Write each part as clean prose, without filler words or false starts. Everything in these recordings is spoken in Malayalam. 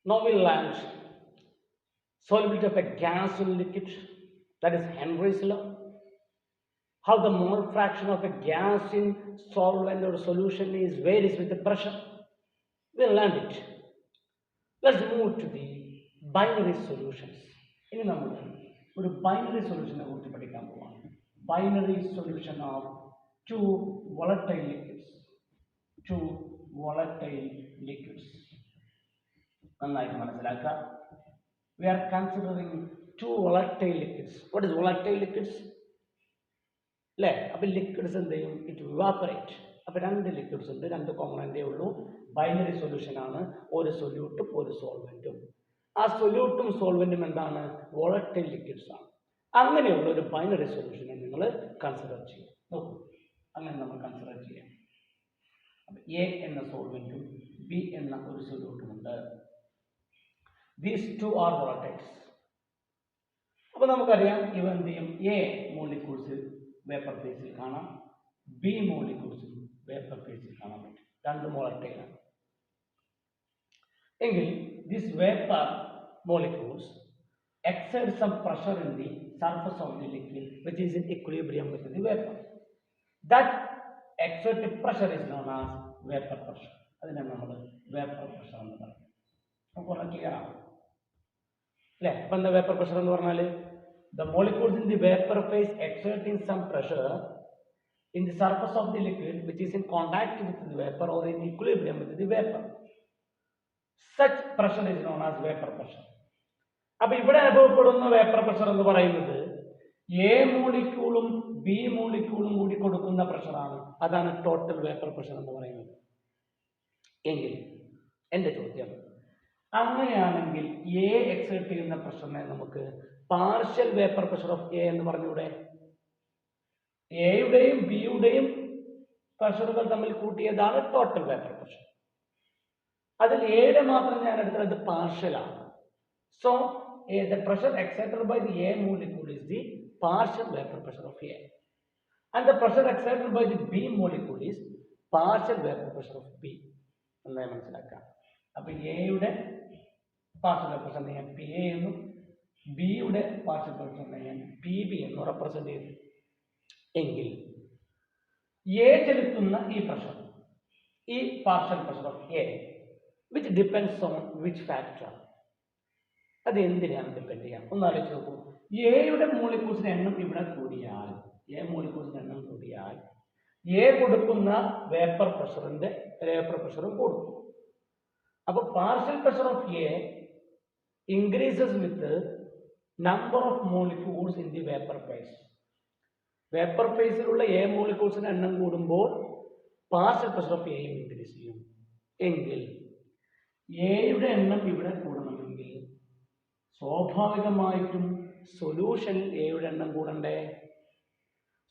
Now we learned solubility of a gas in liquid, that is Henry's law. How the mole fraction of a gas in solvent or solution is varies with the pressure. We learned it. Let's move to the binary solutions. ഇനി നമ്മൾ ഒരു ബൈനറി സൊല്യൂഷനെ കുറിച്ച് പഠിക്കാൻ പോവാണ്. Binary solution of two volatile liquids. Two volatile liquids. നന്നായിട്ട് മനസ്സിലാക്കുക. We are considering two volatile liquids. What is volatile liquids? അല്ലേ? അപ്പോൾ ലിക്വിഡ്സ് എന്ത് ചെയ്യും? It evaporate. അപ്പോൾ രണ്ട് ലിക്വിഡ്സ് ഉണ്ട്, രണ്ട് കോമ്പണൻ്റേ ഉള്ളൂ. ബൈനറി സൊല്യൂഷൻ ആണ്, ഒരു സൊല്യൂട്ടും ഒരു സോൾവെൻറ്റും. ആ സൊല്യൂട്ടും സോൾവെൻറ്റും എന്താണ്? വോളറ്റൈൽ ലിക്വിഡ്സ് ആണ്. അങ്ങനെയുള്ള ഒരു ബൈനറി സൊല്യൂഷനെ നിങ്ങൾ കൺസിഡർ ചെയ്യും. നോക്കൂ, അങ്ങനെ നമ്മൾ കൺസിഡർ ചെയ്യാം. അപ്പം എ എന്ന സോൾവെൻറ്റും ബി എന്ന ഒരു സൊല്യൂട്ടും ഉണ്ട്. These two are volatiles. അപ്പോൾ നമുക്കറിയാം ഇവ എന്ത് ചെയ്യും? എ മോളിക്യൂൾസ് വേപ്പർ ഫേസിൽ കാണാം, ബി മോളിക്യൂൾസും വേപ്പർ ഫേസിൽ കാണാൻ പറ്റും. രണ്ട് വോളറ്റൈലാണ്. എങ്കിൽ this vapour molecules exert some pressure in the surface of the liquid which is in equilibrium with the vapor. That exerted pressure is known as vapor pressure. അതിനെ നമ്മൾ വേപ്പർ പ്രഷർ എന്ന് പറയും. നമുക്ക് പറഞ്ഞാൽ ക്ലിയർ ആവും അല്ലേ? അപ്പം എന്താ വേപ്പർ പ്രഷർ എന്ന് പറഞ്ഞാൽ the molecules in the vapor phase exerting some pressure in the surface of the liquid which is in contact with the vapor or in equilibrium with the vapor. Such pressure is known as vapor pressure. അപ്പോൾ ഇവിടെ അനുഭവപ്പെടുന്ന വേപ്പർ പ്രഷർ എന്ന് പറയുന്നത് എ മോളിക്യൂളും ബി മോളിക്യൂളും കൂടി കൊടുക്കുന്ന പ്രഷറാണ്. അതാണ് ടോട്ടൽ വേപ്പർ പ്രഷർ എന്ന് പറയുന്നത്. എങ്കിൽ എൻ്റെ ചോദ്യം, അങ്ങനെയാണെങ്കിൽ എ എക്സേർട്ട് ചെയ്യുന്ന പ്രഷറിനെ നമുക്ക് partial vapour pressure of A എന്ന് പറഞ്ഞൂടെ? എയുടെയും ബിയുടെയും പ്രഷറുകൾ തമ്മിൽ കൂട്ടിയതാണ് ടോട്ടൽ വേപ്പർ പ്രഷർ. അതിൽ എയുടെ മാത്രം ഞാൻ എടുത്തത് പാർഷ്യലാണ്. So the pressure exerted by the A molecule is the partial vapor pressure of A, and the pressure exerted by the B molecule is partial vapor pressure of B. എന്നായി മനസ്സിലാക്കാം. അപ്പോൾ എയുടെ പാർഷ്യൽ വേപ്പർ പ്രഷർ ഞാൻ പി എ എന്നും ബിയുടെ പാർഷ്യൽ വേപ്പർ പ്രഷർ ഞാൻ പി ബി എന്നും റെപ്രസെന്റ് ചെയ്തു. എങ്കിൽ എ ചെലുത്തുന്ന ഈ പ്രഷർ, ഈ partial pressure of A which depends on which factor, അത് എന്തിനാണ് ഡിപ്പെൻഡ് ചെയ്യാം? ഒന്ന് ആലോചിച്ച് നോക്കൂ. എയുടെ മോളിക്യൂൾസിന്റെ എണ്ണം ഇവിടെ കൂടിയാൽ, എ മോളിക്യൂൾസിന്റെ എണ്ണം കൂടിയാൽ എ കൊടുക്കുന്ന വേപ്പർ പ്രഷറും കൂടും. അപ്പോൾ partial pressure of A increases with number of molecules in the vapour phase. Vapour ഫേസിലുള്ള എ മോളിക്യൂൾസിന്റെ എണ്ണം കൂടുമ്പോൾ പാർഷ്യൽ പ്രഷർ ഓഫ് എയും ഇൻക്രീസ് ചെയ്യും. എങ്കിൽ എയുടെ എണ്ണം ഇവിടെ കൂടണമെങ്കിൽ സ്വാഭാവികമായിട്ടും സൊല്യൂഷനിൽ എയുടെ എണ്ണം കൂടണ്ടേ?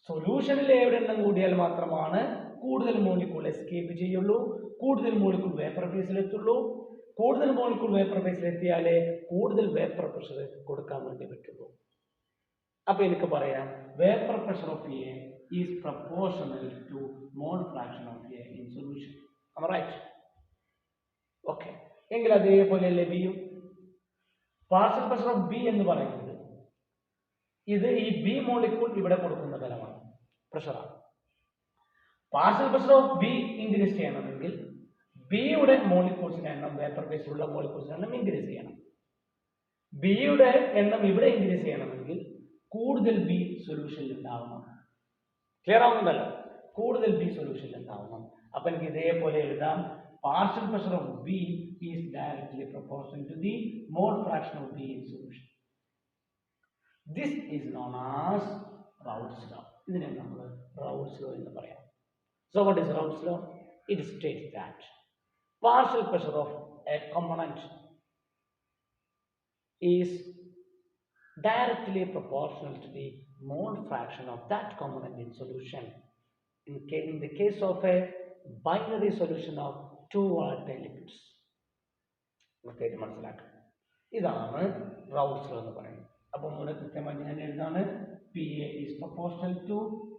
സൊല്യൂഷനിൽ എയുടെ എണ്ണം കൂടിയാൽ മാത്രമാണ് കൂടുതൽ മോളിക്യൂൾ എസ്കേപ്പ് ചെയ്യുള്ളൂ, കൂടുതൽ മോളിക്യൂൾ വേപ്പർ ഫേസിലെത്തുള്ളൂ. കൂടുതൽ മോളിക്യൂൾ വേപ്പർ ഫേസിലെത്തിയാലേ കൂടുതൽ വേപ്പർ പ്രഷർ കൊടുക്കാൻ വേണ്ടി പറ്റുള്ളൂ. അപ്പൊ എനിക്ക് പറയാം, vapour pressure of a is proportional to mole fraction of a in solution. Right? Okay. എങ്കിൽ അതേപോലെ ബിയും പാർഷ്യൽ പ്രഷർ ഓഫ് ബി എന്ന് പറയുന്നത് ഇത് ഈ ബി മോളിക്യൂൾ ഇവിടെ കൊടുക്കുന്ന ബലമാണ്, പ്രഷറാണ്. Partial pressure of B increase ചെയ്യണമെങ്കിൽ ബിയുടെ മോളിക്യൂൾസിന്റെ എണ്ണം, വേപ്പർ ഫേസിലുള്ള മോളിക്യൂൾസിന്റെ എണ്ണം ഇൻക്രീസ് ചെയ്യണം. ബിയുടെ എണ്ണം ഇവിടെ ഇൻക്രീസ് ചെയ്യണമെങ്കിൽ കൂടുതൽ ബി സൊല്യൂഷനിൽ ഉണ്ടാവണം. ക്ലിയർ ആവുന്നുണ്ടല്ലോ? കൂടുതൽ ബി സൊല്യൂഷനിൽ ഉണ്ടാവണം. അപ്പൊ എനിക്ക് ഇതേപോലെ എഴുതാം, partial pressure of B is directly proportional to the mole fraction of B in solution. This is known as Raoult's law. ഇതിനെ നമ്മൾ Raoult's law എന്ന് പറയാം. So what is Raoult's law? It states that partial pressure of a component is directly proportional to the mole fraction of that component in solution. In the case of a binary solution of two volatile liquids. പ്രത്യേകം മനസ്സിലാക്കാം. ഇതാണ് റൗൾട്ട്സ് ലോ എന്ന് പറയുന്നത്. അപ്പോൾ ഇവിടെ കൃത്യമായി ഞാൻ എഴുതാണ്, P A is proportional to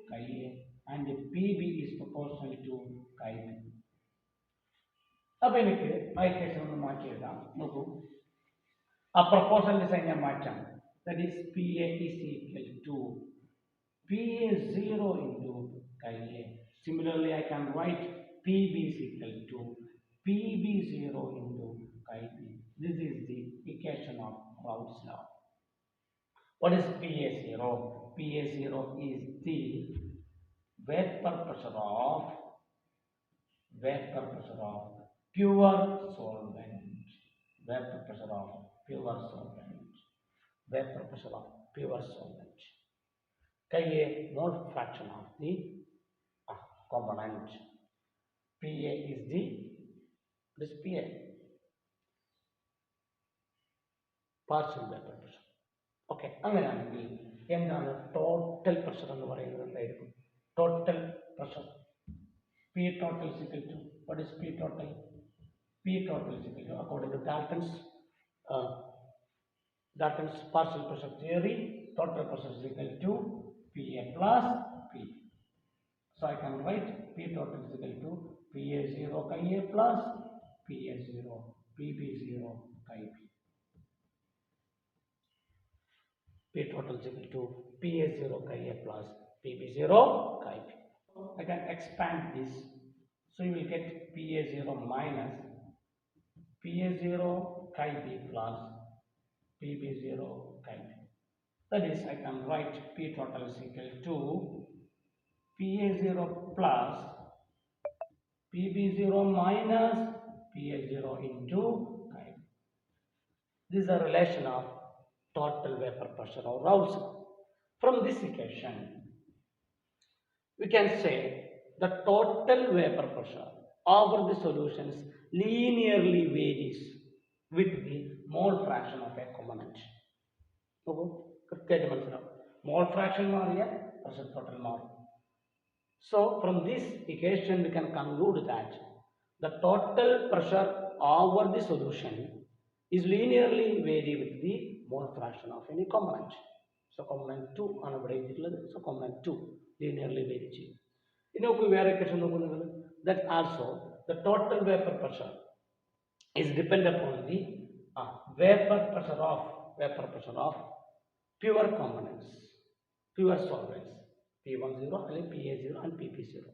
chi A and P B is proportional to chi B. അപ്പോൾ എനിക്ക് ആ ഇക്വേഷൻ ഒന്ന് മാറ്റി എഴുതാം. നോക്കൂ, a proportional design ഞാൻ മാറ്റാം. That is PA is equal to PA0 into chi A. Similarly, I can write PB is equal to PB0 into chi B. This is the equation of Raoult's law. What is PA0? PA0 is the vapor pressure of pure solvent. Vapor pressure of pure solvent. Vapor pressure of pure solvent. Chi A mole fraction of the component. PA is the this PA partial vapor pressure. Okay, അങ്ങനെയാണെങ്കിൽ എന്താണ് ടോട്ടൽ പ്രഷർ എന്ന് പറയുന്നത്? എന്തായിരിക്കും total pressure? P total is equal to, what is P total? P total is equal to, according to Dalton's partial pressure theory, total pressure is equal to PA plus P. So I can write P total is equal to PA0 chi A plus PA0 PB0 chi B. P total is equal to PA0 chi A plus PB0 chi B. I can expand this, so you will get PA0 minus PA0 chi B plus PB0 chi B. That is, I can write P total is equal to PA0 plus PB0 minus PA0 into chi B. This is a relation of total vapor pressure or Raoult's law. From this equation, we can say the total vapor pressure over the solutions linearly varies with the mole fraction of a component. Mole fraction maariya pressure total maru. So from this equation we can conclude that the total pressure over the solution is linearly vary with the mole fraction of any component. So component 2 ആണ് ഇവിടെ എഴുതിയിട്ടുള്ളത്. So component 2 linearly vary ചെയ്യും. ഇനി നമുക്ക് വേറെ equation നോക്കുന്നത്, that also the total vapor pressure is dependent upon the vapor pressure of pure components, pure solvents, P10 and PA0 and PP0.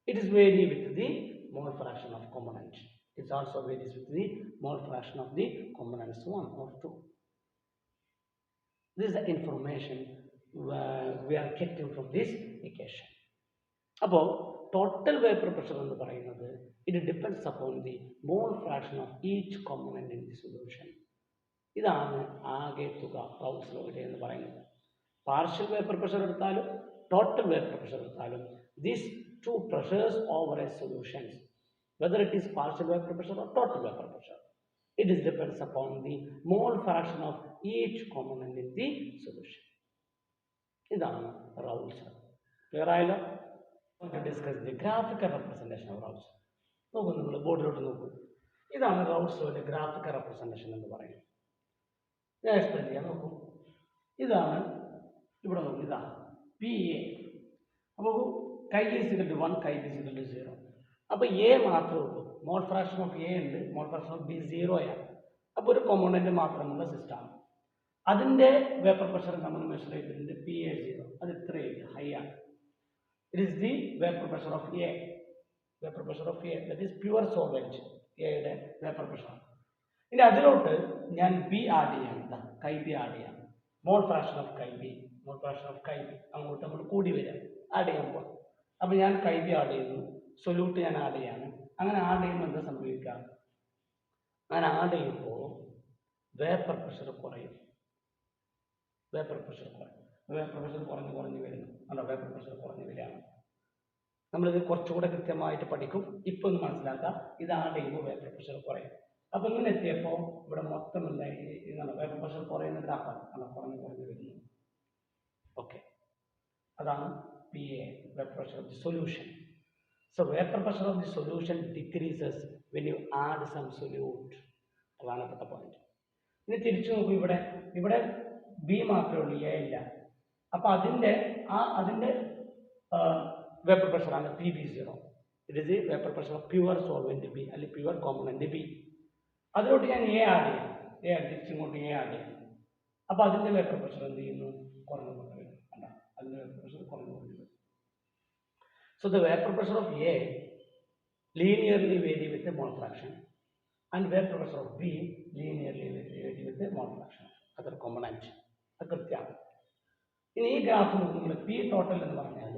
It is vary with the mole fraction of component. It also varies with the mole fraction of the components 1 or 2. This is the information we are getting from this equation. About total vapor pressure എന്ന് പറയുന്നത്, it depends upon the mole fraction of each component in the solution. ഇതാണ് ആകെ തുക Raoult's law എന്ന് പറയുന്നത്. പാർഷ്യൽ വേപ്പർ പ്രഷർ എടുത്താലും ടോട്ടൽ വേപ്പർ പ്രഷർ എടുത്താലും, these two pressures over a solution, whether it is partial vapor pressure or total vapor pressure, it is depends upon the mole fraction of each component in the solution. ഇതാണ് Raoult's law. Clear ആയല്ലോ? To discuss the graphical representation of Raoult's law. നോക്കൂ, നിങ്ങൾ ബോർഡിലോട്ട് നോക്കൂ. ഇതാണ് Raoult's lawയുടെ ഗ്രാഫിക്കൽ റെപ്രസെന്റേഷൻ എന്ന് പറയുന്നത്. ഞാൻ എക്സ്പ്ലെയിൻ ചെയ്യാൻ നോക്കൂ. ഇതാണ് ഇവിടെ നോക്കൂ, ഇതാണ് PA. അപ്പോൾ chi A is equal to 1, chi B is equal to 0. അപ്പോൾ A മാത്രമേ ഉള്ളൂ. മോൾ ഫ്രാക്ഷൻ ഓഫ് A ഉണ്ട്, മോൾ ഫ്രാക്ഷൻ ഓഫ് B 0 ആണ്. അപ്പോൾ ഒരു കോമ്പോണന്റ് മാത്രമുള്ള സിസ്റ്റമാണ്. അതിൻ്റെ വേപ്പർ പ്രഷർ നമ്മൾ മെഷർ ചെയ്തിട്ടുണ്ട് PA0. അത് ഇത്രയും ഹൈ ആണ്. It is the vapour pressure of A. Vapour pressure of A, that is pure solvent എയുടെ വേപ്പർ പ്രഷർ. ഇനി അതിലോട്ട് ഞാൻ B ആഡ് ചെയ്യാം, chi B ആഡ് ചെയ്യാം. മോൾ fraction of chi B, mall fraction of chi B അങ്ങോട്ട് നമ്മൾ കൂടി വരാം, ആഡ് ചെയ്യാൻ പോകാം. അപ്പോൾ ഞാൻ chi B ആഡ് ചെയ്യുന്നു, സൊല്യൂട്ട് ഞാൻ ആഡ് ചെയ്യാണ്. അങ്ങനെ ആഡ് ചെയ്യുമ്പോൾ എന്താ സംഭവിക്കുക? അങ്ങനെ ആഡ് ചെയ്യുമ്പോൾ വേപ്പർ പ്രഷർ കുറയും. വേപ്പർ പ്രഷർ കുറഞ്ഞ് വരുന്നു. അല്ല, വേപ്പർ പ്രഷർ കുറഞ്ഞ് വരികയാണ്. നമ്മളിത് കുറച്ചുകൂടെ കൃത്യമായിട്ട് പഠിക്കും. ഇപ്പോൾ ഒന്ന് മനസ്സിലാക്കാം, ഇത് ആഡ് ചെയ്യുമ്പോൾ വേപ്പർ പ്രഷർ കുറയും. അപ്പോൾ ഇങ്ങനെ എത്തിയപ്പോൾ ഇവിടെ മൊത്തം എന്തായി? ഇതാണ് വേപ്പർ പ്രഷർ കുറയുന്ന ഗ്രാഫാണ്. അല്ല, കുറഞ്ഞ് വരുന്നു. ഓക്കെ, അതാണ് PA, vapor pressure of the solution. So vapor pressure of the solution decreases when you add some solute. പ്രധാനപ്പെട്ട പോയിന്റ്. ഇനി തിരിച്ചു നോക്കൂ, ഇവിടെ B മാത്രമേ ഉള്ളൂ, A ഇല്ല. അപ്പോൾ അതിൻ്റെ vapour പ്രഷറാണ് PB0. It is the vapor pressure of pure solvent B, or pure component B. അതിലോട്ട് ഞാൻ എ ആഡ് ചെയ്യാം, എ തിരിച്ചിങ്ങോട്ട് എ ആഡ് ചെയ്യാം. അപ്പോൾ അതിൻ്റെ വേപ്പർ പ്രഷർ എന്ത് ചെയ്യുന്നു? കുറഞ്ഞു കൊണ്ട് വരും. അല്ല, അതിൻ്റെ വേപ്പർ പ്രഷർ കുറഞ്ഞു കൊണ്ട് വരും. So the vapor pressure of A linearly vary with the mole fraction, and vapor pressure of B linearly vary with the mole fraction. Other component. അത് കൃത്യമാണ്. ഇനി ഈ ഗ്രാഫിൽ നമ്മൾ പി ടോട്ടൽ എന്ന് പറഞ്ഞാൽ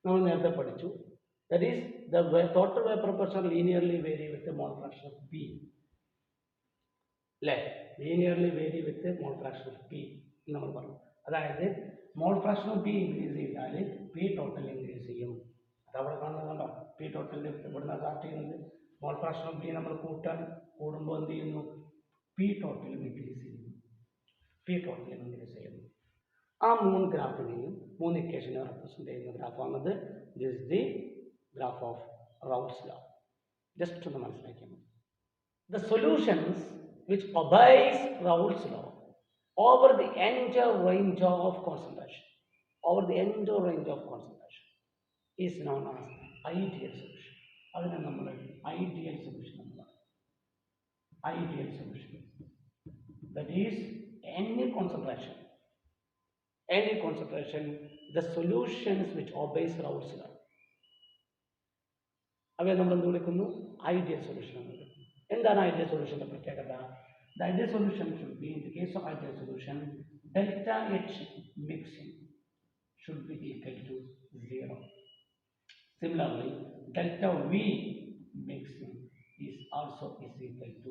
നമ്മൾ നേരത്തെ പഠിച്ചു. That is the total vapor pressure linearly vary with the mole fraction of B. Linearly vary with the mole fraction of P എന്ന് നമ്മൾ പറഞ്ഞു. അതായത് മോൾ ഫ്രാക്ഷൻ ഓഫ് പി ഇൻക്രീസ് ചെയ്താൽ പി ടോട്ടൽ ഇൻക്രീസ് ചെയ്യും. അതവിടെ കാണുന്നുണ്ടോ? പി ടോട്ടലിൽ ഇവിടുന്ന് സ്റ്റാർട്ട് ചെയ്യുന്നത് മോൾ ഫ്രാക്ഷൻ ഓഫ് പി നമ്മൾ കൂടുമ്പോൾ എന്ത് ചെയ്യുന്നു? പി ടോട്ടലും ഇൻക്രീസ് ചെയ്യുന്നു. പി ടോട്ടലും ഇൻക്രീസ് ചെയ്യുന്നു. ആ മൂന്ന് ഗ്രാഫിനെയും മൂന്ന് ഇക്വേഷനെ റെപ്രസെന്റ് ചെയ്യുന്ന ഗ്രാഫാണത്. This is the graph of Raoult's law. Just ഒന്ന് മനസ്സിലാക്കിയാൽ മതി. The solutions which obeys Raoult's law over the entire range of concentration, is known as ideal solution. അതിനെ നമ്മൾ ideal solution എന്ന് പറയും. Ideal solution. That is any concentration, the solutions which obeys Raoult's law. അവയെ നമ്മൾ എന്ത് വിളിക്കുന്നു? ഐഡിയൽ സൊല്യൂഷൻ എന്ന് വിളിക്കുന്നു. എന്താണ് ഐഡിയൽ സൊല്യൂഷൻ്റെ പ്രത്യേകത? The ideal solution should be, in the case of ideal solution, delta H mixing should be equal to 0. Similarly, delta V mixing is also equal to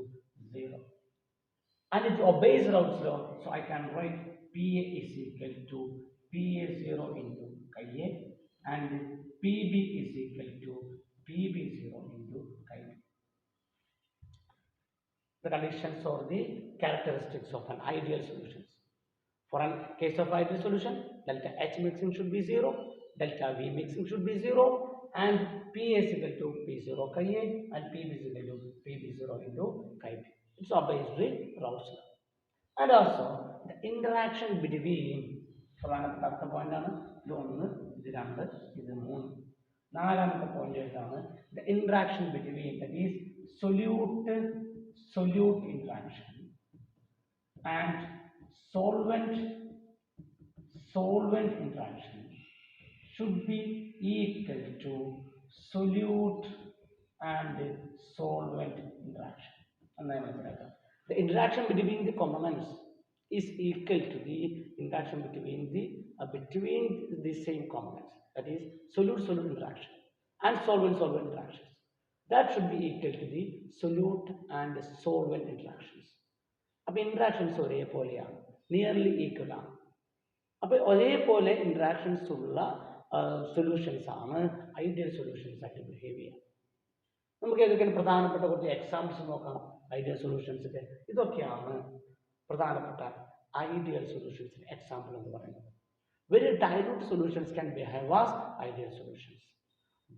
0. And it obeys Raoult's law, so I can write PA is equal to PA0 into Ka, and PB is equal to PB0 into Ka. The conditions or the characteristics of an ideal solution. For a case of ideal solution, delta H mixing should be 0, delta V mixing should be 0, and P is equal to P0 Ka, and PB is equal to PB0 into Ka. It's obeyed the Raoult's law. And also the interaction between പ്രധാനപ്പെട്ട പോയിന്റ് ആണ് ഇത്. 1, ഇത് 2, ഇത് 3. നാലാമത്തെ പോയിന്റ് ഏതാണ്? The interaction between, that is solute interaction and solvent interaction should be equal to solute and solvent interaction. The interaction between the components is equal to the interaction between the same components, that is solute interaction and solvent interactions. That should be equal to the solute and solvent interactions. അപ്പോൾ ഇൻട്രാക്ഷൻസ് ഒരേപോലെയാണ്, നിയർലി ഈക്വൽ ആണ്. അപ്പോൾ ഒരേപോലെ ഇൻട്രാക്ഷൻസ് ഉള്ള സൊല്യൂഷൻസ് ആണ് ഐഡിയൽ സൊല്യൂഷൻസ് ആയിട്ട് ബിഹേവ് ചെയ്യുക. നമുക്ക് ഏതൊക്കെയാണ് പ്രധാനപ്പെട്ട കുറച്ച് എക്സാമ്പിൾസ് നോക്കാം ഐഡിയൽ സൊല്യൂഷൻസിൻ്റെ. ഇതൊക്കെയാണ് പ്രധാനപ്പെട്ട ഐഡിയൽ സൊല്യൂഷൻസിന് എക്സാമ്പിൾ എന്ന് പറയുന്നത്. Very dilute solutions can behave as ideal solutions.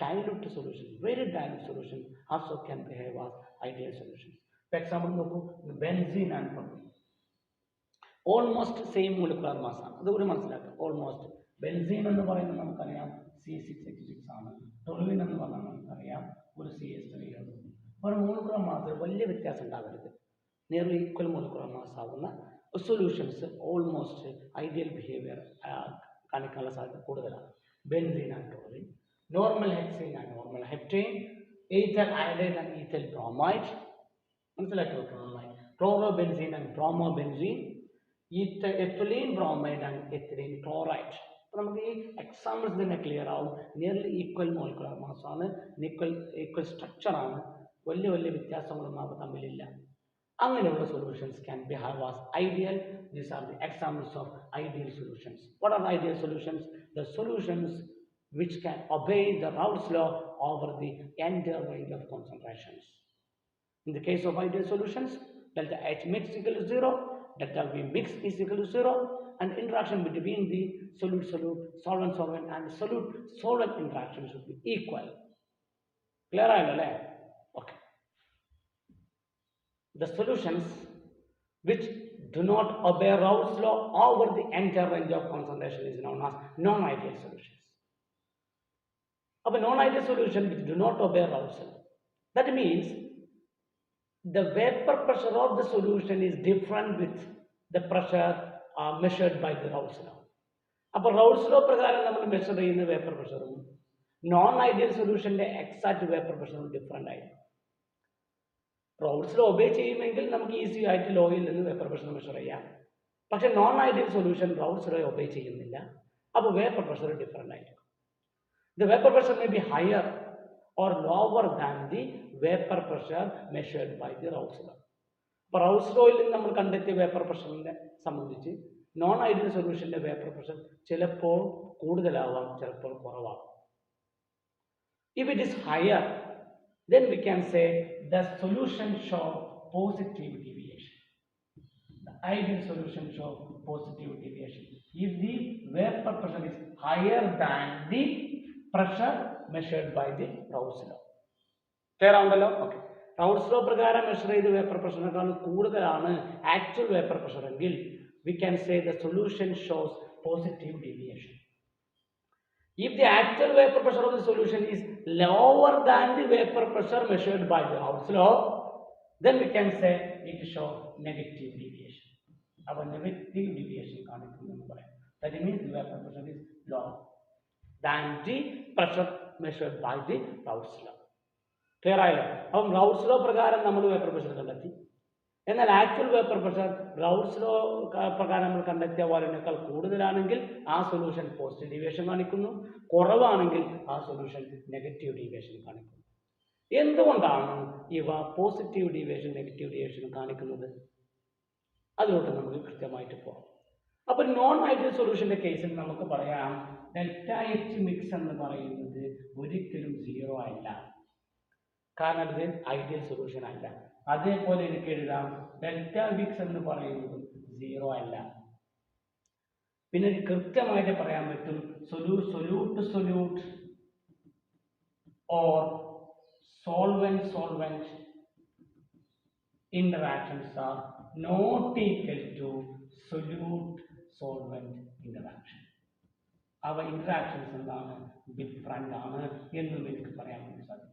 Dilute solutions, very dilute solutions also can behave as ideal solutions. For example, നോക്കൂ, benzene and propane, almost same molecular mass ആണ്. അതുകൂടി മനസ്സിലാക്കുക. ഓൾമോസ്റ്റ് ബെൻസീൻ എന്ന് പറയുന്നത് നമുക്കറിയാം C6H6 ആണ്. ടൊളുവിൻ എന്ന് പറഞ്ഞാൽ നമുക്കറിയാം ഒരു CH3 ആണ്. ഒരു മോളിക്കുലർ മാസ് വലിയ വ്യത്യാസം ഉണ്ടാകരുത്. നിയർലി ഈക്വൽ മോളിക്കുലർ മാസ് ആവുന്ന സൊല്യൂഷൻസ് ഓൾമോസ്റ്റ് ഐഡിയൽ ബിഹേവിയർ കാണിക്കാനുള്ള സാധ്യത കൂടുതലാണ്. Benzene and toluene, normal hexane and normal heptane, ethyl iodide and ethyl bromide, മനസ്സിലാക്കി വെക്കണം. Chlorobenzene and bromobenzene, ethylene bromide and ethylene chloride. അപ്പോൾ നമുക്ക് ഈ എക്സാമ്പിൾസ് തന്നെ ക്ലിയർ ആവും. നിയർലി ഈക്വൽ മോളിക്കുലർ മാസ് ആണ്, ഈക്വൽ സ്ട്രക്ചർ ആണ്, വലിയ വ്യത്യാസങ്ങളൊന്നും അവ തമ്മിലില്ല. അങ്ങനെയുള്ള solutions can behave as ideal. These are the examples of ideal solutions. What are ideal solutions? The solutions which can obey the Raoult's law over the entire range of concentrations. In the case of ideal solutions, delta H mix is equal to 0, delta V mix is equal to 0, and interaction between the solute, solvent, and solute interaction should be equal. Clear? Okay. The solutions which do not obey Raoult's law over the entire range of concentration is known as non-ideal solutions. of a non-ideal solution which do not obey Raoult's law. That means the vapor pressure of the solution is different with the pressure measured by the Raoult's law. അപ്പോൾ റൗൾസ് ലോ പ്രകാരം നമ്മൾ മെഷർ ചെയ്യുന്ന വേപ്പർ പ്രഷറും നോൺ ഐഡിയൽ സൊല്യൂഷന്റെ എക്സാക്ട് വേപ്പർ പ്രഷറും ഡിഫറെൻ്റ് ആയിരിക്കും. റൗൾസ് ലോ ഒബേ ചെയ്യുമെങ്കിൽ നമുക്ക് ഈസി ആയിട്ട് ലോയിൽ നിന്ന് വേപ്പർ പ്രഷർ മെഷർ ചെയ്യാം. പക്ഷെ non ideal solution Raoult's law obey ചെയ്യുന്നില്ല. അപ്പോൾ വേപ്പർ പ്രഷർ ഡിഫറെൻ്റ് ആയിരിക്കും. The vapour pressure may be higher or lower than the vapour pressure measured by the Raoult's law. അപ്പോൾ റൗൾസ് ലോയിൽ നിന്ന് നമ്മൾ കണ്ടെത്തിയ വേപ്പർ പ്രഷറിനെ സംബന്ധിച്ച് നോൺ ഐഡിയൽ സൊല്യൂഷന്റെ വേപ്പർ പ്രഷർ ചിലപ്പോൾ കൂടുതലാവാം, ചിലപ്പോൾ കുറവാകും. If it is higher, then we can say the solution show positive deviation. The ideal solution show positive deviation. If the vapor pressure is higher than the pressure measured by the Raoult's law. Clear ആണല്ലോ? Okay. Raoult's law പ്രകാരം മെഷർ ചെയ്ത വേപ്പർ പ്രഷറിനേക്കാൾ കൂടുതലാണ് ആക്ച്വൽ വേപ്പർ പ്രഷർ എങ്കിൽ we can say the solution shows positive deviation. If the actual vapor pressure of the solution is lower than the vapor pressure measured by the Raoult's law, then we can say it shows negative deviation. Our negative deviation that means the vapor pressure is lower than the pressure measured by the Raoult's law. Clear ആയല്ലോ? അപ്പം Raoult's law പ്രകാരം നമ്മൾ വേപ്പർ പ്രഷർ കണ്ടെത്തി. എന്നാൽ ആക്ച്വൽ വേപ്പർ പ്രഷർ റൗൾട്ട്സ് ലോ പ്രകാരം നമ്മൾ കണ്ടെത്തിയ വാല്യൂവിനേക്കാൾ കൂടുതലാണെങ്കിൽ ആ സൊല്യൂഷൻ പോസിറ്റീവ് ഡീവിയേഷൻ കാണിക്കുന്നു, കുറവാണെങ്കിൽ ആ സൊല്യൂഷൻ നെഗറ്റീവ് ഡീവിയേഷൻ കാണിക്കുന്നു. എന്തുകൊണ്ടാണ് ഇവ പോസിറ്റീവ് ഡീവിയേഷൻ നെഗറ്റീവ് ഡീവിയേഷൻ കാണിക്കുന്നത്? അതിലോട്ട് നമുക്ക് കൃത്യമായിട്ട് പോകാം. അപ്പോൾ നോൺ ഐഡിയൽ സൊല്യൂഷന്റെ കേസിൽ നമുക്ക് പറയാം ഡെൽറ്റ എച്ച് മിക്സ് എന്ന് പറയുന്നത് ഒരിക്കലും 0 അല്ല, കാരണം ഇത് ഐഡിയൽ സൊല്യൂഷൻ അല്ല. അതേപോലെ എനിക്ക് എഴുതാം ഡെൽറ്റ വിക്സ് എന്ന് പറയുന്നത് 0 അല്ല. പിന്നെ കൃത്യമായിട്ട് പറയാൻ പറ്റും solute or solvent interactions are not equal to solute-solvent interaction. അവ ഇന്ററാക്ഷൻസ് എന്താണ്? ഡിഫറെൻ്റ് ആണ് എന്നും എനിക്ക് പറയാൻ വേണ്ടി സാധിക്കും.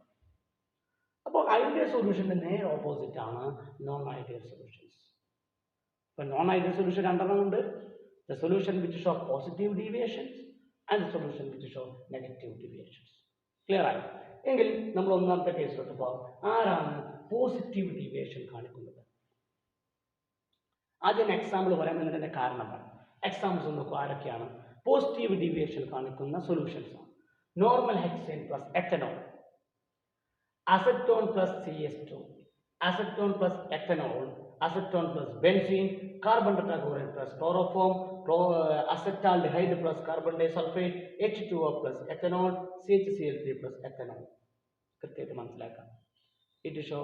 അപ്പോൾ ഐഡിയൽ സൊല്യൂഷൻ്റെ നേരെ ഓപ്പോസിറ്റ് ആണ് നോൺ ഐഡിയൽ സൊല്യൂഷൻസ്. ഇപ്പോൾ നോൺ ഐഡിയൽ സൊല്യൂഷൻ രണ്ടെണ്ണം ഉണ്ട്. The solution which show positive deviations and the solution which show negative deviations. Clear ആയി? എങ്കിൽ നമ്മൾ ഒന്നാമത്തെ കേസിലോട്ട് പോകാം. ആരാണ് പോസിറ്റീവ് ഡീവിയേഷൻ കാണിക്കുന്നത്? ആദ്യം എക്സാമ്പിൾ പറയാൻ എന്നതിൻ്റെ കാരണമാണ്. എക്സാമ്പിൾസ് നോക്കൂ. ആരൊക്കെയാണ് പോസിറ്റീവ് ഡീവിയേഷൻ കാണിക്കുന്ന solutions? Normal hexane plus ethanol, acetone plus CS2, acetone plus ethanol, acetone plus benzene, carbon tetrachloride plus chloroform, acetaldehyde plus carbon disulfide, H2O plus ethanol, CHCl3 plus ethanol. കൃത്യമായിട്ട് മനസ്സിലാക്കാം. It show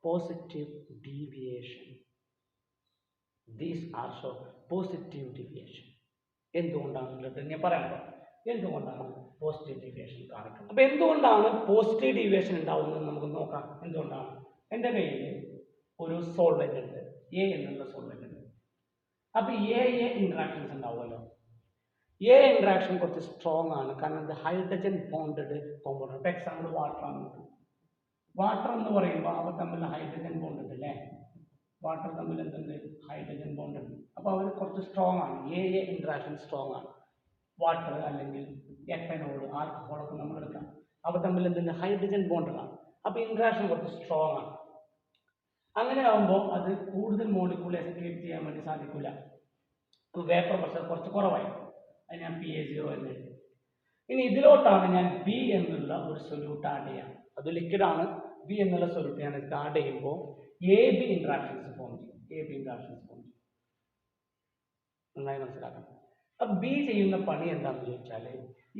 positive deviation. These are show positive deviation. എന്തുകൊണ്ടാണെന്നുള്ളത് ഞാൻ പറയാം. എന്തുകൊണ്ടാണ് പോസിറ്റീവ് ഡീവിയേഷൻ കാണിക്കുന്നത്? അപ്പോൾ എന്തുകൊണ്ടാണ് പോസിറ്റീവ് ഡീവിയേഷൻ ഉണ്ടാവുന്നത് നമുക്ക് നോക്കാം. എന്തുകൊണ്ടാണ്? എൻ്റെ കയ്യിൽ ഒരു സോൾവെൻ്റ് ഉണ്ട്, എ എന്നുള്ള സോൾവെൻ്റ് ഉണ്ട്. അപ്പോൾ എ ഇൻട്രാക്ഷൻസ് ഉണ്ടാവുമല്ലോ. എ ഇൻട്രാക്ഷൻ കുറച്ച് സ്ട്രോങ് ആണ്, കാരണം ഇത് ഹൈഡ്രജൻ ബോണ്ടഡ് കോമ്പൗണ്ട്. ഇപ്പോൾ എക്സാമ്പിൾ വാട്ടർ ആണ്. വാട്ടർ എന്ന് പറയുമ്പോൾ അവർ തമ്മിൽ ഹൈഡ്രജൻ ബോണ്ട് ഉണ്ട് അല്ലേ? വാട്ടർ തമ്മിൽ എന്തുണ്ട്? ഹൈഡ്രജൻ ബോണ്ട് ഉണ്ട്. അപ്പോൾ അവർ കുറച്ച് സ്ട്രോങ് ആണ്. എ ഇൻട്രാക്ഷൻ സ്ട്രോങ് ആണ്. വാട്ടർ അല്ലെങ്കിൽ എത്തനോൾ, ആൽക്കഹോളൊക്കെ നമ്മൾ എടുക്കാം. അവ തമ്മിൽ എന്തുണ്ട്? ഹൈഡ്രജൻ ബോണ്ടഡാണ്. അപ്പോൾ ഇൻട്രാക്ഷൻ കുറച്ച് സ്ട്രോങ് ആണ്. അങ്ങനെ ആകുമ്പോൾ അത് കൂടുതൽ മോളിക്യൂൾ എസ്കേപ്പ് ചെയ്യാൻ വേണ്ടി സാധിക്കില്ല. അപ്പോൾ വേപ്പർ പ്രഷർ കുറച്ച് കുറവായി. അത് ഞാൻ PA0 എന്ന് എഴുതി. ഇനി ഇതിലോട്ടാണ് ഞാൻ ബി എന്നുള്ള ഒരു സൊല്യൂട്ട് ആഡ് ചെയ്യാം. അത് ലിക്വിഡാണ്. ബി എന്നുള്ള സൊല്യൂട്ട് ഞാൻ ആഡ് ചെയ്യുമ്പോൾ AB ഇൻട്രാക്ഷൻസ് ഫോം ചെയ്യും. നന്നായി മനസ്സിലാക്കണം. അപ്പം ബി ചെയ്യുന്ന പണി എന്താണെന്ന് ചോദിച്ചാൽ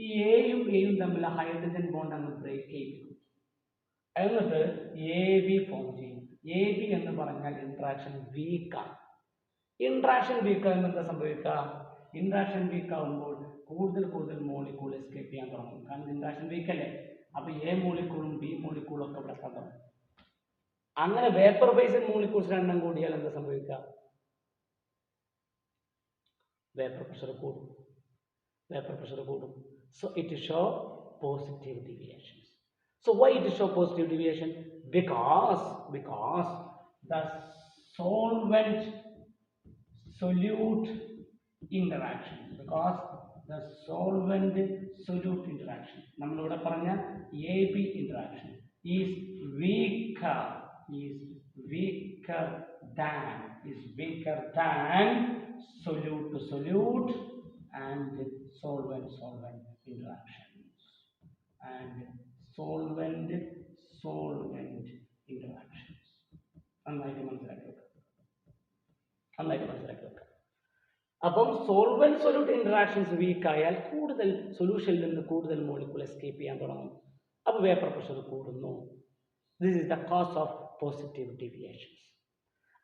ഈ എയും തമ്മിൽ ഹൈഡ്രജൻ ബോണ്ട് അങ്ങ് ബ്രേക്ക് ചെയ്യും. എന്നിട്ട് AB ഫോം ചെയ്യും. AB എന്ന് പറഞ്ഞാൽ ഇൻട്രാക്ഷൻ വീക്കാണ്. ഇൻട്രാക്ഷൻ വീക്കാകുമ്പോൾ എന്താ സംഭവിക്കുക? ഇൻട്രാക്ഷൻ വീക്കാകുമ്പോൾ കൂടുതൽ മോളിക്യൂൾ എസ്കേപ്പ് ചെയ്യാൻ തുടങ്ങും. കാരണം ഇൻട്രാക്ഷൻ വീക്കല്ലേ. അപ്പോൾ എ മോളിക്യൂളും ബി മോളിക്യൂളും ഒക്കെ ഇവിടെ എത്താൻ തുടങ്ങും. അങ്ങനെ വേപ്പർ ഫേസിൽ മോളിക്യൂൾസ് എണ്ണം കൂടിയാൽ എന്താ സംഭവിക്കുക? വേപ്പർ പ്രഷർ കൂടും. So it show positive deviations. So why it show positive deviation? Because the solvent solute interaction, because the solvent solute interaction, നമ്മളിവിടെ പറഞ്ഞ AB interaction is weaker weaker than solute to solute and solvent interactions and solvent interactions. നന്നായിട്ട് മനസ്സിലാക്കി വെക്കുക. അപ്പം സോൾവെന്റ് സൊല്യൂട്ട് ഇന്ററാക്ഷൻസ് വീക്ക് ആയാൽ കൂടുതൽ സൊല്യൂഷനിൽ നിന്ന് കൂടുതൽ മോളിക്യൂൾ എസ്കേപ്പ് ചെയ്യാൻ തുടങ്ങും. അപ്പോൾ വേപ്പർ പ്രഷർ കൂടുന്നു. This is the cause of positive deviations.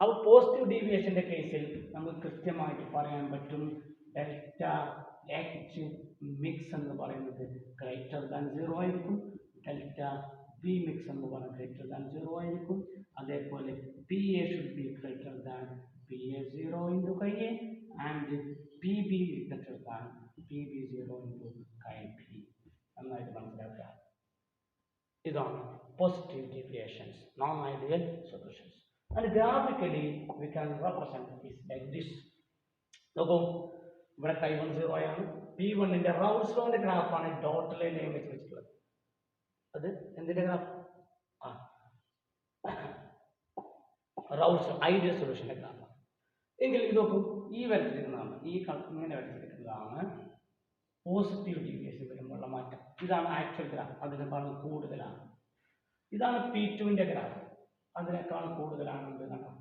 അപ്പോൾ പോസിറ്റീവ് ഡീവിയേഷന്റെ കേസിൽ നമുക്ക് കൃത്യമായിട്ട് പറയാൻ പറ്റും ഡെൽറ്റ എച്ച് മിക്സ് എന്ന് പറയുന്നത് ഗ്രേറ്റർ ദാൻ 0 ആയിരിക്കും, ഡെൽറ്റ ബി മിക്സ് എന്ന് പറയുന്നത് ഗ്രേറ്റർ ദാൻ 0 ആയിരിക്കും. അതേപോലെ P A should be greater than PA0 into Ka and PB is greater than PB0 into Kp. നന്നായിട്ട് മനസ്സിലാക്കുക. ഇതാണ് positive deviations, non ideal solutions. And graphically we can represent this like this. നോക്കൂ, ഇവിടെ K1 0 ആണ്. P1ന്റെ റൗൾസ് ലോന്റെ ഗ്രാഫാണ് ഡോട്ട് ലൈൻ വെച്ചിട്ടുള്ളത്. അത് എന്തിന്റെ ഗ്രാഫ്? റൗൾസ് ഐഡിയൽ സൊല്യൂഷന്റെ ഗ്രാഫ്. എങ്കിൽ ഇത് നോക്കൂ, ഈ വരച്ചിരിക്കുന്നതാണ്, ഇങ്ങനെ വരച്ചിരിക്കുന്നതാണ് പോസിറ്റീവ് ഡീവിയേഷൻ വരുമ്പോഴുള്ള മാറ്റം. ഇതാണ് ആക്ച്വൽ ഗ്രാഫ്, അതിനേക്കാൾ കൂടുതലാണ്. ഇതാണ് P2ന്റെ ഗ്രാഫ്, അതിനേക്കാൾ കൂടുതലാണ്. കണ്ടോ,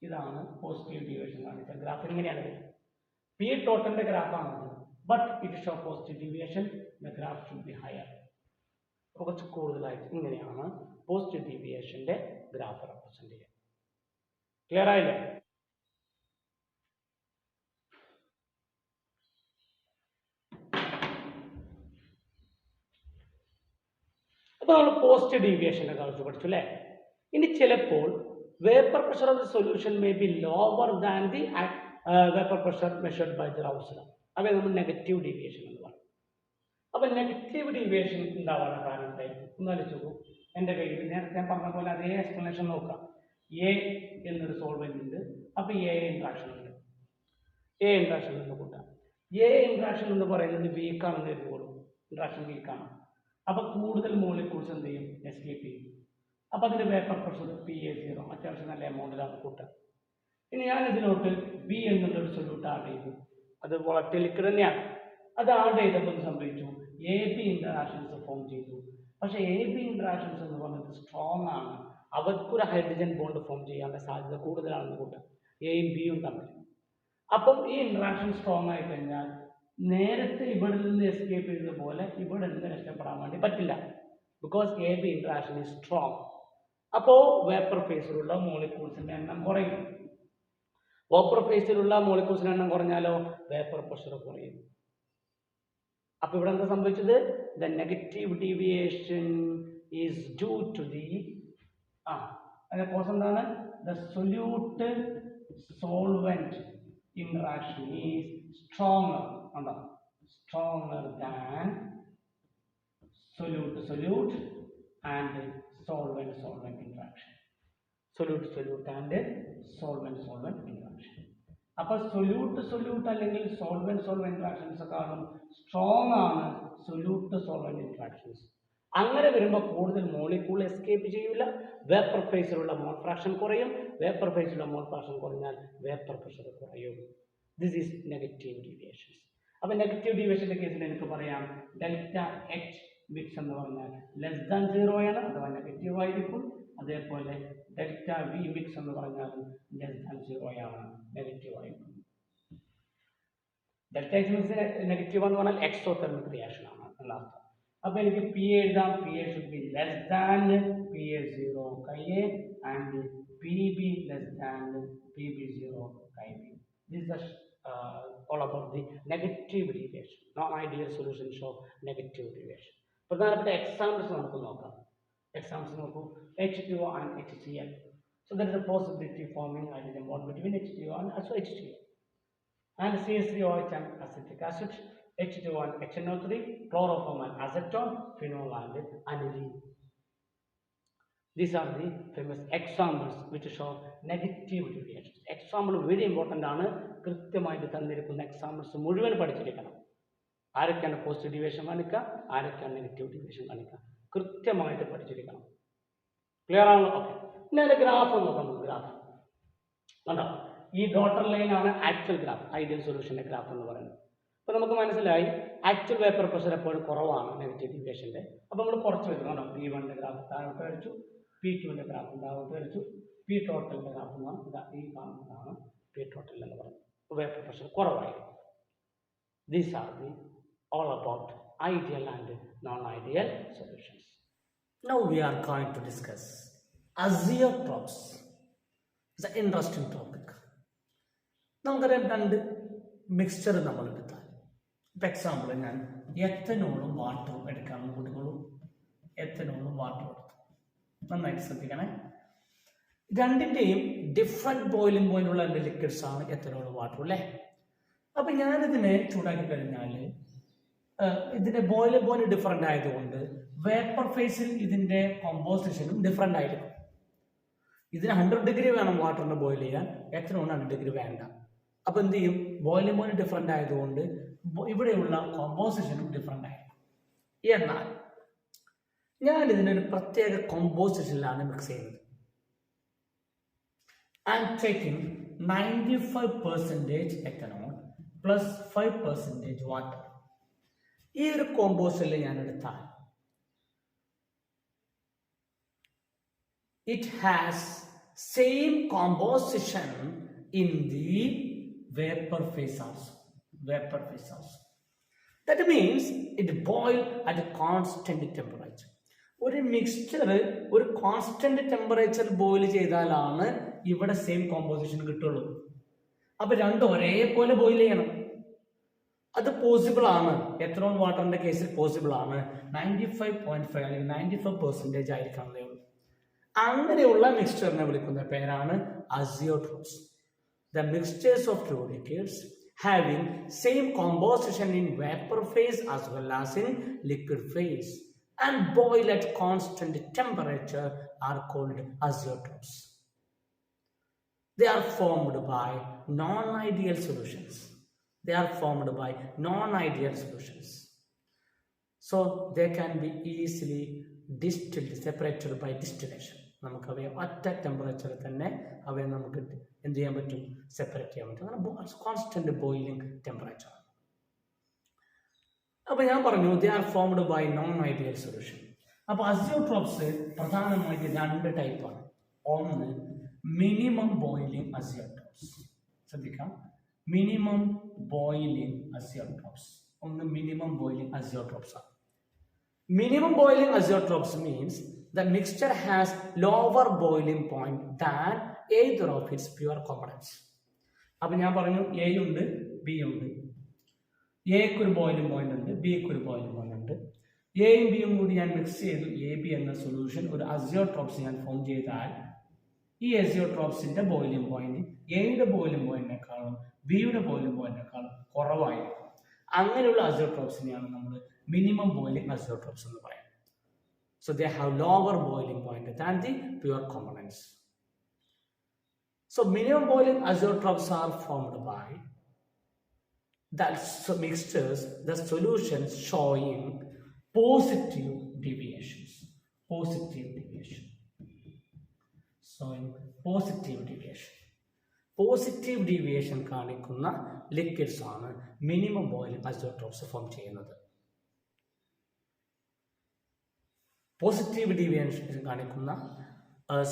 ഇതാണ് പോസിറ്റീവ് ഡീവിയേഷൻ കാണിച്ച ഗ്രാഫ്. ഇങ്ങനെയാണ് പി ടോട്ടലിന്റെ ഗ്രാഫാണത്. But it show positive deviation, the graph should be higher. കുറച്ച് കൂടുതലായിട്ട് ഇങ്ങനെയാണ് പോസിറ്റീവ് ഡീവിയേഷന്റെ ഗ്രാഫ് റെപ്രസെന്റ് ചെയ്യുക. ക്ലിയർ ആയില്ലേ? അപ്പോൾ നമ്മൾ പോസിറ്റീവ് ഡീവിയേഷനെ കുറിച്ച് പഠിച്ചു അല്ലേ? ഇനി ചിലപ്പോൾ vapour pressure of the solution may be lower than the vapour pressure measured by the Raoult's law. അവയെ നമ്മൾ നെഗറ്റീവ് ഡീവിയേഷൻ എന്ന് പറയും. അപ്പോൾ നെഗറ്റീവ് ഡീവിയേഷൻ ഉണ്ടാവാനുള്ള കാരണത്തെ ഒന്ന് ആലോചിച്ച് നോക്കൂ. എൻ്റെ കയ്യിൽ നേരത്തെ ഞാൻ പറഞ്ഞ പോലെ അതേ എക്സ്പ്ലനേഷൻ നോക്കാം. എ എന്നൊരു സോൾവെന്റ് ഉണ്ട്, അപ്പോൾ എ ഇൻട്രാക്ഷൻ ഉണ്ട്. എ ഇൻട്രാക്ഷൻ എന്ന് കൂട്ടാം. എ ഇൻട്രാക്ഷൻ എന്ന് പറയുന്നത് വീക്കാണെന്ന് കരുതുകയുള്ളൂ. ഇൻട്രാക്ഷൻ വീക്കാണ്. അപ്പോൾ കൂടുതൽ മോളിക്യൂൾസ് എന്ത് ചെയ്യും? എസ്കേപ്പ് ചെയ്യും. അപ്പോൾ അതിൻ്റെ വേപ്പർ പ്രഷർ PA0 അത്യാവശ്യം നല്ല എമൗണ്ടിലാണ് കൂട്ടുക. ഇനി ഞാൻ ഇതിലോട്ട് ബി എന്നുള്ളൊരു സൊല്യൂട്ട് ആഡ് ചെയ്തു. അത് വോളറ്റൈൽ ലിക്വിഡ് തന്നെയാണ്. അത് ആഡ് ചെയ്തപ്പോൾ സംഭവിച്ചു AB ഇൻട്രാക്ഷൻസ് ഫോം ചെയ്തു. പക്ഷേ AB ഇൻട്രാക്ഷൻസ് എന്ന് പറയുന്നത് സ്ട്രോങ് ആണ്, അവർക്കൊരു ഹൈഡ്രജൻ ബോണ്ട് ഫോം ചെയ്യാനുള്ള സാധ്യത കൂടുതലാണെന്ന് കൂട്ടാം, എയും ബിയും തമ്മിൽ. അപ്പം ഈ ഇൻട്രാക്ഷൻ സ്ട്രോങ് ആയി കഴിഞ്ഞാൽ നേരത്തെ ഇവിടെ നിന്ന് എസ്കേപ്പ് ചെയ്തതുപോലെ ഇവിടെ നിന്ന് രക്ഷപ്പെടാൻ വേണ്ടി പറ്റില്ല. Because AB interaction is strong. അപ്പോൾ വേപ്പർ ഫേസിലുള്ള മോളിക്യൂൾസിൻ്റെ എണ്ണം കുറയും. വേപ്പർ ഫേസിലുള്ള മോളിക്യൂൾസിൻ്റെ എണ്ണം കുറഞ്ഞാലോ വേപ്പർ പ്രഷർ കുറയും. അപ്പോൾ ഇവിടെ എന്താ സംഭവിച്ചത്? The negative deviation is due to the അതിന്റെ കോസ് എന്താണ്? The solute solvent interaction is stronger than solute to solute and solvent interaction. Solute to solute and solvent interaction. അപ്പോൾ solute to solute അല്ലെങ്കിൽ solvent interactions കാളും സ്ട്രോങ് ആണ് solute to solvent interactions. അങ്ങനെ വരുമ്പോൾ കൂടുതൽ മോളിക്യൂൾ എസ്കേപ്പ് ചെയ്യില്ല, വേപ്പർ ഫേസിലുള്ള മോൾ ഫ്രാക്ഷൻ കുറയും. വേപ്പർ ഫേസിലുള്ള മോൾ ഫ്രാക്ഷൻ കുറഞ്ഞാൽ വേപ്പർ പ്രഷർ കുറയും. This is negative deviations. അപ്പോൾ നെഗറ്റീവ് ഡീവിയേഷൻ്റെ കേസിൽ എനിക്ക് പറയാം ഡെൽറ്റ എച്ച് മിക്സ് എന്ന് പറഞ്ഞാൽ ലെസ് ദാൻ 0 ആണ്, അഥവാ നെഗറ്റീവ് ആയിരിക്കും. അതേപോലെ ഡെൽറ്റ വി മിക്സ് എന്ന് പറഞ്ഞാൽ ലെസ് ദാൻ 0 ആണ്, നെഗറ്റീവ് ആയിരിക്കും. ഡെൽറ്റ എച്ച് മിക്സ് നെഗറ്റീവ് എന്ന് പറഞ്ഞാൽ എക്സോതെർമിക് റിയാക്ഷൻ ആണ് എന്നർത്ഥം. അപ്പോൾ എനിക്ക് പി എ എഴുതാം. P A should be less than PA0 Ka and PB less than PB0 Kb. This is all about the negative deviation. Non-ideal solutions show negative deviation. പ്രധാനപ്പെട്ട എക്സാമ്പിൾസ് നമുക്ക് നോക്കാം. എക്സാമ്പിൾസ് നോക്കൂ. H2O and HCl. So there is a possibility forming hydrogen bond between H2O and also H2O. And CH3OH and acetic acid. H2 and HNO3, chloroform and acetone, phenol and aniline. These are the famous examples which show negative deviations. Example very important ആണ്. കൃത്യമായിട്ട് തന്നിരിക്കുന്ന എക്സാമ്പിൾസ് മുഴുവൻ പഠിച്ചിരിക്കണം. ആരൊക്കെയാണ് പോസിറ്റീവ് ഡീവിയേഷൻ കാണിക്കുക, ആരൊക്കെയാണ് നെഗറ്റീവ് ഡീവിയേഷൻ കാണിക്കുക, കൃത്യമായിട്ട് പഠിച്ചിരിക്കണം. ക്ലിയർ ആണല്ലോ? ഓക്കെ. ഇനി അതിൻ്റെ ഗ്രാഫ് നോക്കാം. ഗ്രാഫ് കണ്ടോ? ഈ ഡോട്ടർ ലൈൻ ആണ് ആക്ച്വൽ ഗ്രാഫ്, ഐഡിയൽ സൊല്യൂഷൻ്റെ ഗ്രാഫ് എന്ന് പറയുന്നത്. അപ്പോൾ നമുക്ക് മനസ്സിലായി ആക്ച്വൽ വേപ്പർ പ്രഷർ എപ്പോഴും കുറവാണ് നെഗറ്റീവ് ഡീവിയേഷൻ്റെ. അപ്പോൾ നമ്മൾ കുറച്ച് വെച്ചു. കണ്ടോ? P1ൻ്റെ ഗ്രാഫ് താഴോട്ട് വരച്ചു, P2ൻ്റെ ഗ്രാഫ് താഴോട്ട് വരച്ചു, P ടോട്ടലിൻ്റെ ഗ്രാഫ് എന്ന് പറഞ്ഞാൽ ഈ കാണുന്നതാണ് P ടോട്ടൽ എന്ന് പറയുന്നത്. വേപ്പർ പ്രഷർ കുറവായിരിക്കും. These are all about ideal and non-ideal solutions. Now we are going to discuss azeotrophs. It's an interesting topic. നമുക്കറിയാം രണ്ട് മിക്സ്ചർ നമ്മൾ എടുത്താൽ, ഇപ്പം എക്സാമ്പിൾ ഞാൻ എത്തനോളും വാട്ടറും എടുക്കാമെന്ന് കൂട്ടിക്കോളൂ. എത്തനോളും വാട്ടറും എടുത്തു. നന്നായിട്ട് ശ്രദ്ധിക്കണേ. രണ്ടിൻ്റെയും ഡിഫറെൻറ്റ് ബോയിലിംഗ് പോയിന്റുള്ള രണ്ട് ലിക്വിഡ്സ് ആണ് എത്തനോളും വാട്ടറും അല്ലേ. അപ്പം ഞാനിതിനെ ചൂടാക്കി കഴിഞ്ഞാൽ ഇതിൻ്റെ ബോയിലിംഗ് പോയിന്റ് ഡിഫറെൻ്റ് ആയതുകൊണ്ട് വേപ്പർ ഫേസിൽ ഇതിൻ്റെ കോമ്പോസിഷനും ഡിഫറെൻ്റ് ആയിരിക്കും. ഇതിന് 100 ഡിഗ്രി വേണം വാട്ടറിന് ബോയിൽ ചെയ്യാൻ, എത്തനോളിന് 100 ഡിഗ്രി വേണ്ട. അപ്പോൾ എന്ത് ചെയ്യും? ബോയിലിംഗ് പോയിന്റ് ഡിഫറെൻ്റ് ആയതുകൊണ്ട് ഇവിടെയുള്ള കോമ്പോസിഷനും ഡിഫറെൻ്റ് ആയിരിക്കും. എന്നാൽ ഞാൻ ഇതിനൊരു പ്രത്യേക കോമ്പോസിഷനിലാണ് മിക്സ് ചെയ്യുന്നത്. I am taking 95% ethanol plus 5% water. ഈ ഒരു കോമ്പോസിഷനിൽ ഞാൻ എടുത്താൽ it has same composition in the vapor phase also. That means it boil at a constant temperature. ഒരു മിക്സ്ചർ ഒരു കോൺസ്റ്റന്റ് ടെമ്പറേച്ചർ ബോയിൽ ചെയ്താലാണ് ഇവിടെ സെയിം കോമ്പോസിഷൻ കിട്ടുള്ളൂ. അപ്പൊ രണ്ടും ഒരേപോലെ ബോയിൽ ചെയ്യണം. അത് പോസിബിൾ ആണ്. എത്രയും വാട്ടറിന്റെ കേസിൽ പോസിബിൾ ആണ്. 95.5 അല്ലെങ്കിൽ 95% ആയിരിക്കണമേ ഉള്ളൂ. അങ്ങനെയുള്ള മിക്സ്ചറിനെ വിളിക്കുന്ന പേരാണ് azeotropes. The mixtures of two liquids having same composition in vapor phase as well as in liquid phase and boil at constant temperature are called azeotrophs. They are formed by non-ideal solutions. So they can be easily distilled, separated by distillation. നമുക്ക് അവയെ ഒറ്റ ടെമ്പറേച്ചറിൽ തന്നെ അവയെ നമുക്ക് എന്ത് ചെയ്യാൻ പറ്റും? സെപ്പറേറ്റ് ചെയ്യാൻ പറ്റും. അങ്ങനെ കോൺസ്റ്റന്റ് ബോയിലിംഗ് ടെമ്പറേച്ചർ. അപ്പോൾ ഞാൻ പറഞ്ഞു they are formed by non ideal solution. അപ്പോൾ അസിയോട്രോപ്സ് പ്രധാനമായിട്ട് രണ്ട് ടൈപ്പാണ്. ഒന്ന് മിനിമം ബോയിലിംഗ് അസിയോട്രോപ്സ്. ശ്രദ്ധിക്കാം, മിനിമം ബോയിലിംഗ് അസിയോട്രോപ്സ്. ഒന്ന് മിനിമം ബോയിലിംഗ് അസിയോട്രോപ്സ് ആണ്. Minimum boiling azeotrophs means the mixture has lower boiling point than either of its pure components. അപ്പോൾ ഞാൻ പറഞ്ഞു എ ഉണ്ട്, ബി ഉണ്ട്. എക്ക് ഒരു ബോയിലിംഗ് പോയിന്റ് ഉണ്ട്, ബിക്ക് ഒരു ബോയിലിംഗ് പോയിന്റ് ഉണ്ട്. എയും ബിയും കൂടി ഞാൻ മിക്സ് ചെയ്തു എ ബി എന്ന സൊല്യൂഷൻ ഒരു അസിയോട്രോപ്സ് ഞാൻ ഫോം ചെയ്താൽ ഈ അസിയോട്രോപ്സിന്റെ ബോയിലിംഗ് പോയിന്റ് എയുടെ ബോയിലിംഗ് പോയിന്റിനേക്കാളും ബിയുടെ ബോയിലിംഗ് പോയിന്റിനേക്കാളും കുറവായിരിക്കും. അങ്ങനെയുള്ള അസിയോട്രോപ്സിനെയാണ് നമ്മൾ minimum boiling azeotrophs എന്ന് പറയും. So they have lower boiling point than the pure components. So minimum boiling azeotrophs are formed by the mixtures, the solutions showing positive deviations. Positive deviation കാണിക്കുന്ന ലിക്വിഡ്സ് ആണ് മിനിമം ബോയിലിംഗ് അസിയോട്രോപ്സ് ഫോം ചെയ്യുന്നത്. പോസിറ്റീവ് ഡീവിയേഷൻ കാണിക്കുന്ന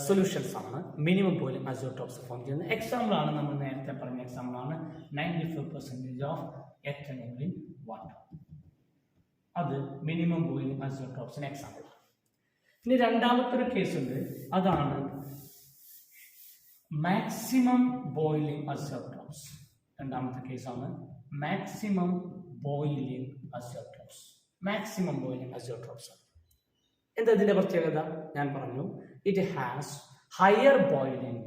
സൊല്യൂഷൻസ് ആണ് മിനിമം ബോയിലിംഗ് അസിയോട്രോപ്സ് ഫോം ചെയ്യുന്നത്. എക്സാമ്പിളാണ് നമ്മൾ നേരത്തെ പറഞ്ഞ എക്സാമ്പിളാണ് 95% ഓഫ് എത്തനോൾ ഇൻ വാട്ടർ. അത് മിനിമം ബോയിലിംഗ് അസിയോട്രോപ്സിന് എക്സാമ്പിളാണ്. ഇനി രണ്ടാമത്തെ ഒരു കേസ് ഉണ്ട്, അതാണ് മാക്സിമം ബോയിലിംഗ് അസിയോട്രോപ്സ്. രണ്ടാമത്തെ കേസാണ് മാക്സിമം ബോയിലിംഗ് അസിയോട്രോപ്സ്. എന്താ ഇതിന്റെ പ്രത്യേകത? ഞാൻ പറഞ്ഞു it has higher boiling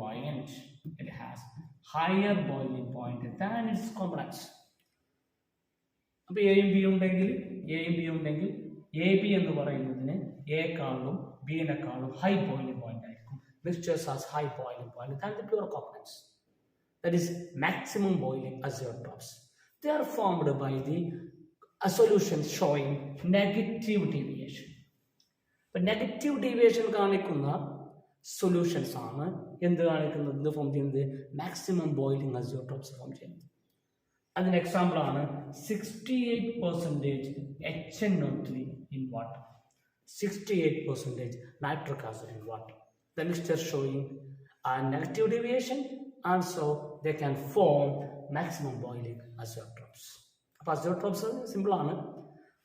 point than it's complex. അപ്പോൾ എയും ബി ഉണ്ടെങ്കിൽ എ ബി എന്ന് പറയുന്നതിന് എക്കാളും ബിനെക്കാളും ഹൈ ബോയിലിംഗ് പോയിന്റ് ആയിരിക്കും. Mixtures has high boiling point than the pure components. That is maximum boiling azeotrophs. They are formed by the solution showing negative deviation. But negative deviation കാണിക്കുന്ന സൊല്യൂഷൻസ് ആണ് എന്ത് കാണിക്കുന്നത്, എന്ത് ഫോം ചെയ്യുന്നത്, മാക്സിമം ബോയിലിംഗ് അസിയോട്രോപ്സ് ഫോം ചെയ്യുന്നത്. അതിന് എക്സാമ്പിൾ ആണ് 68% HNO3 in water, 68% nitric acid in water. The mixture showing a negative deviation, and so they can form maximum boiling azeotrophs. അപ്പോൾ അസിയോട്രോപ്സ് സിമ്പിൾ ആണ്,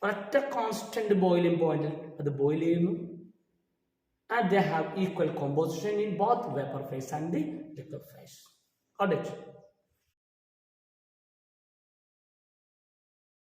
ഒരൊറ്റ കോൺസ്റ്റന്റ് ബോയിലിംഗ് പോയിന്റിൽ അത് ബോയിൽ ചെയ്യുന്നു. And they have equal composition in both vapor phase and the liquid phase. Got it?